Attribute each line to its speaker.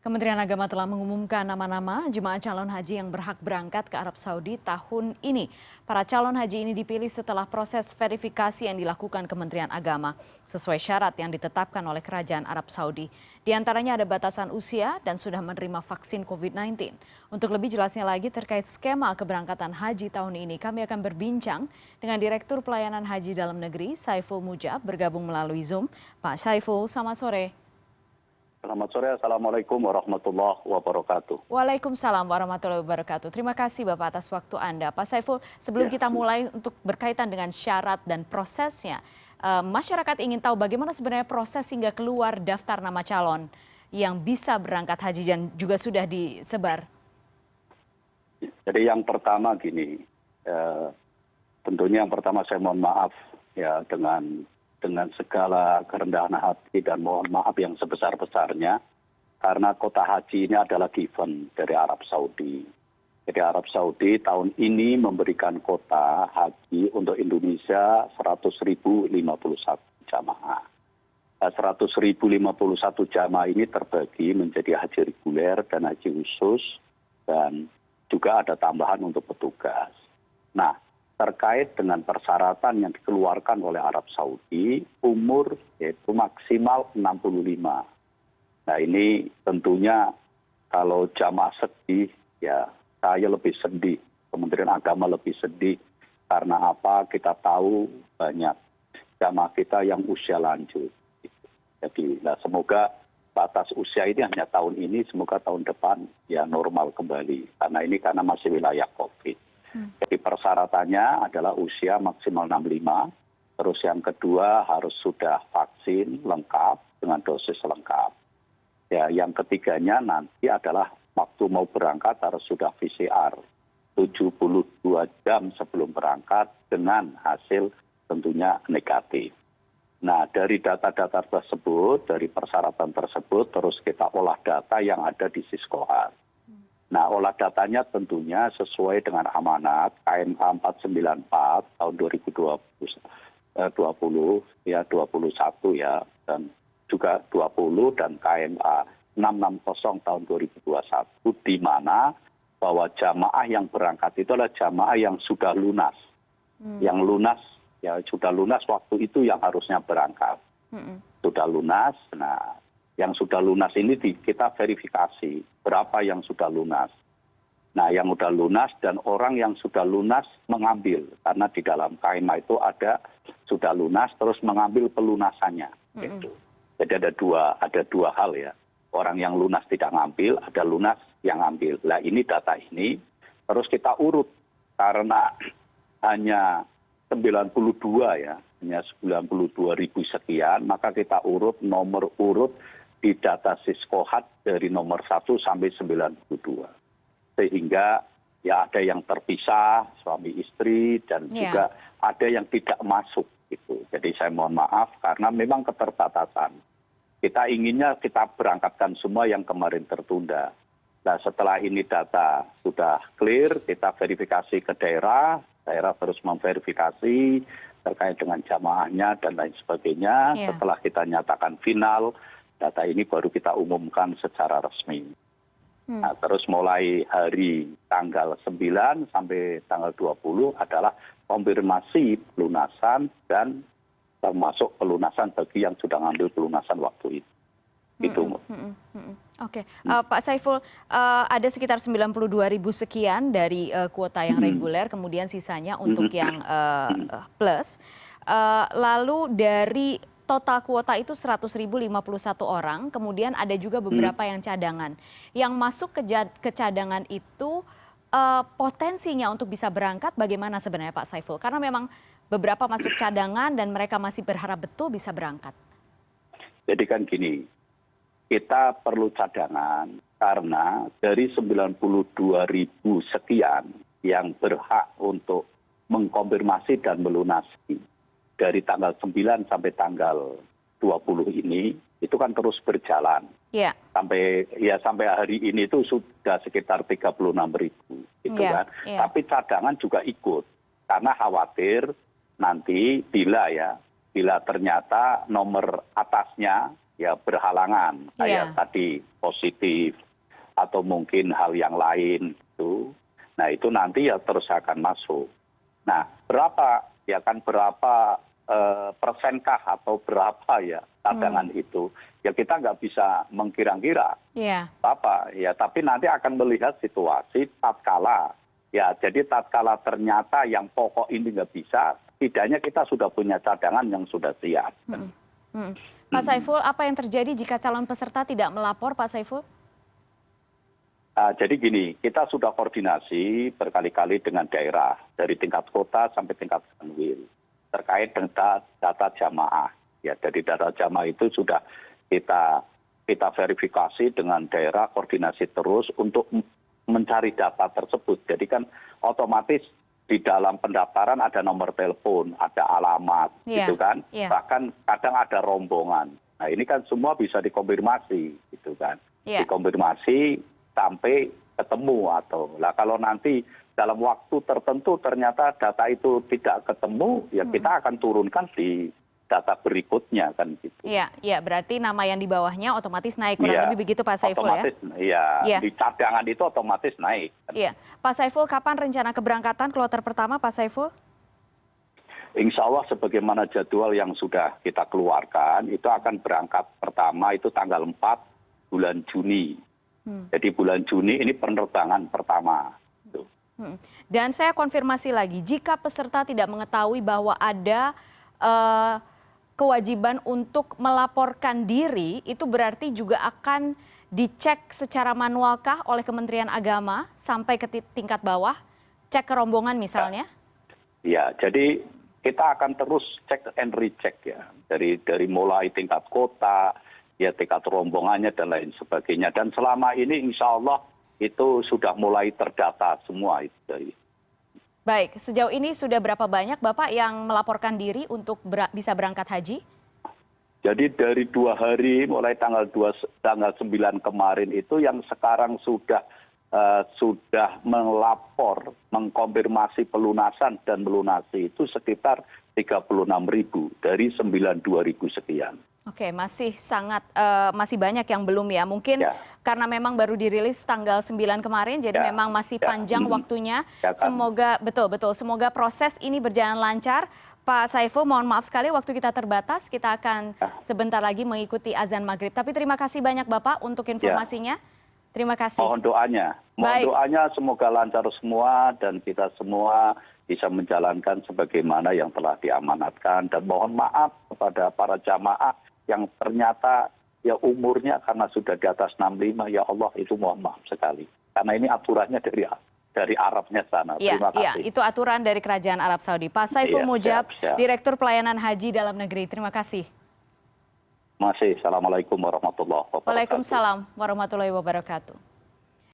Speaker 1: Kementerian Agama telah mengumumkan nama-nama jemaah calon haji yang berhak berangkat ke Arab Saudi tahun ini. Para calon haji ini dipilih setelah proses verifikasi yang dilakukan Kementerian Agama sesuai syarat yang ditetapkan oleh Kerajaan Arab Saudi. Di antaranya ada batasan usia dan sudah menerima vaksin COVID-19. Untuk lebih jelasnya lagi terkait skema keberangkatan haji tahun ini, kami akan berbincang dengan Direktur Pelayanan Haji Dalam Negeri, Saiful Mujab, bergabung melalui Zoom. Pak Saiful, selamat sore.
Speaker 2: Selamat sore, Assalamualaikum warahmatullahi wabarakatuh.
Speaker 1: Waalaikumsalam warahmatullahi wabarakatuh. Terima kasih Bapak atas waktu Anda. Pak Saiful, sebelum kita mulai untuk berkaitan dengan syarat dan prosesnya, masyarakat ingin tahu bagaimana sebenarnya proses hingga keluar daftar nama calon yang bisa berangkat haji dan juga sudah disebar.
Speaker 2: Jadi yang pertama gini, tentunya yang pertama saya mohon maaf ya dengan segala kerendahan hati dan mohon maaf yang sebesar-besarnya karena kota haji ini adalah given dari Arab Saudi. Jadi Arab Saudi tahun ini memberikan kota haji untuk Indonesia 100.051 jamaah. 100.051 jamaah ini terbagi menjadi haji reguler dan haji khusus dan juga ada tambahan untuk petugas. Nah, terkait dengan persyaratan yang dikeluarkan oleh Arab Saudi, umur yaitu maksimal 65. Nah ini tentunya kalau jamaah sedih, ya saya lebih sedih, Kementerian Agama lebih sedih. Karena apa? Kita tahu banyak jamaah kita yang usia lanjut. Jadi semoga batas usia ini hanya tahun ini, semoga tahun depan ya normal kembali. Karena masih wilayah COVID. Jadi persyaratannya adalah usia maksimal 65, terus yang kedua harus sudah vaksin lengkap dengan dosis lengkap. Ya, yang ketiganya nanti adalah waktu mau berangkat harus sudah PCR 72 jam sebelum berangkat dengan hasil tentunya negatif. Nah, dari data-data tersebut, dari persyaratan tersebut, terus kita olah data yang ada di Siskohat. Nah, olah datanya tentunya sesuai dengan amanat KMA 494 tahun 2020 ya 21 ya dan juga 20 dan KMA 660 tahun 2021 di mana bahwa jamaah yang berangkat itu adalah jamaah yang sudah lunas. Yang lunas ya sudah lunas waktu itu yang harusnya berangkat. Sudah lunas. Nah, yang sudah lunas ini kita verifikasi berapa yang sudah lunas. Nah yang sudah lunas dan orang yang sudah lunas mengambil. Karena di dalam KMA itu ada sudah lunas terus mengambil pelunasannya. Gitu. Jadi ada dua hal ya. Orang yang lunas tidak ngambil, ada lunas yang ngambil. Nah ini data ini terus kita urut. Karena hanya 92 ya, hanya 92.000 sekian, maka kita urut nomor urut di data Siskohat dari nomor 1 sampai 92. Sehingga ya ada yang terpisah suami istri dan juga ada yang tidak masuk gitu. Jadi saya mohon maaf karena memang keterbatasan. Kita inginnya kita berangkatkan semua yang kemarin tertunda. Nah setelah ini data sudah clear, kita verifikasi ke daerah terus memverifikasi terkait dengan jamaahnya dan lain sebagainya. Setelah kita nyatakan final, data ini baru kita umumkan secara resmi. Nah, terus mulai hari tanggal 9 sampai tanggal 20 adalah konfirmasi pelunasan dan termasuk pelunasan bagi yang sudah ngambil pelunasan waktu itu.
Speaker 1: Oke, Pak Saiful, ada sekitar 92.000 sekian dari kuota yang reguler, kemudian sisanya untuk yang plus. Lalu dari total kuota itu 100.051 orang, kemudian ada juga beberapa yang cadangan. Yang masuk ke cadangan itu potensinya untuk bisa berangkat bagaimana sebenarnya Pak Saiful? Karena memang beberapa masuk cadangan dan mereka masih berharap betul bisa berangkat.
Speaker 2: Jadi kan gini, kita perlu cadangan karena dari 92.000 sekian yang berhak untuk mengkonfirmasi dan melunasi dari tanggal 9 sampai tanggal 20 ini itu kan terus berjalan. Sampai hari ini itu sudah sekitar 36.000 gitu kan. Tapi cadangan juga ikut karena khawatir nanti bila ternyata nomor atasnya ya berhalangan, kayak tadi positif atau mungkin hal yang lain itu. Nah itu nanti ya terus akan masuk. Nah berapa persenkah atau berapa ya cadangan itu? Ya kita nggak bisa mengkira-kira apa ya, tapi nanti akan melihat situasi tatkala ya. Jadi tatkala ternyata yang pokok ini nggak bisa, setidaknya kita sudah punya cadangan yang sudah siap.
Speaker 1: Pak Saiful, apa yang terjadi jika calon peserta tidak melapor, Pak Saiful?
Speaker 2: Jadi gini, kita sudah koordinasi berkali-kali dengan daerah, dari tingkat kota sampai tingkat kanwil, terkait dengan data jamaah. Ya, dari data jamaah itu sudah kita verifikasi dengan daerah, koordinasi terus untuk mencari data tersebut. Jadi kan otomatis di dalam pendaftaran ada nomor telepon, ada alamat, gitu kan. Bahkan kadang ada rombongan. Nah ini kan semua bisa dikonfirmasi, gitu kan. Dikonfirmasi sampai ketemu atau kalau nanti dalam waktu tertentu ternyata data itu tidak ketemu, ya kita akan turunkan di data berikutnya kan gitu.
Speaker 1: Iya, berarti nama yang di bawahnya otomatis naik, kurang lebih begitu Pak Saiful
Speaker 2: otomatis, ya? Di cadangan itu otomatis naik.
Speaker 1: Iya, Pak Saiful, kapan rencana keberangkatan kloter pertama, Pak Saiful?
Speaker 2: Insya Allah sebagaimana jadwal yang sudah kita keluarkan, itu akan berangkat pertama itu tanggal 4 bulan Juni. Jadi bulan Juni ini penerbangan pertama.
Speaker 1: Dan saya konfirmasi lagi, jika peserta tidak mengetahui bahwa ada kewajiban untuk melaporkan diri, itu berarti juga akan dicek secara manualkah oleh Kementerian Agama sampai ke tingkat bawah, cek ke rombongan misalnya? Ya,
Speaker 2: jadi kita akan terus cek and recheck ya, dari mulai tingkat kota, ya tingkat rombongannya dan lain sebagainya. Dan selama ini insya Allah itu sudah mulai terdata semua itu dari.
Speaker 1: Baik, sejauh ini sudah berapa banyak Bapak yang melaporkan diri untuk bisa berangkat haji?
Speaker 2: Jadi dari 2 hari mulai tanggal 9 kemarin itu yang sekarang sudah melapor, mengkonfirmasi pelunasan dan melunasi itu sekitar 36.000 dari 92.000 sekian.
Speaker 1: Oke, masih banyak yang belum ya. Mungkin karena memang baru dirilis tanggal 9 kemarin, jadi memang masih panjang waktunya. Semoga semoga proses ini berjalan lancar. Pak Saiful, mohon maaf sekali waktu kita terbatas. Kita akan sebentar lagi mengikuti azan maghrib. Tapi terima kasih banyak Bapak untuk informasinya. Terima kasih.
Speaker 2: Mohon doanya semoga lancar semua dan kita semua bisa menjalankan sebagaimana yang telah diamanatkan. Dan mohon maaf kepada para jamaah yang ternyata ya umurnya karena sudah di atas 65, ya Allah itu mohon maaf sekali. Karena ini aturannya dari Arabnya sana. Terima kasih.
Speaker 1: Iya, itu aturan dari Kerajaan Arab Saudi. Pak Saiful Mujab, Direktur Pelayanan Haji Dalam Negeri. Terima kasih.
Speaker 2: Assalamualaikum warahmatullahi wabarakatuh.
Speaker 1: Waalaikumsalam warahmatullahi wabarakatuh.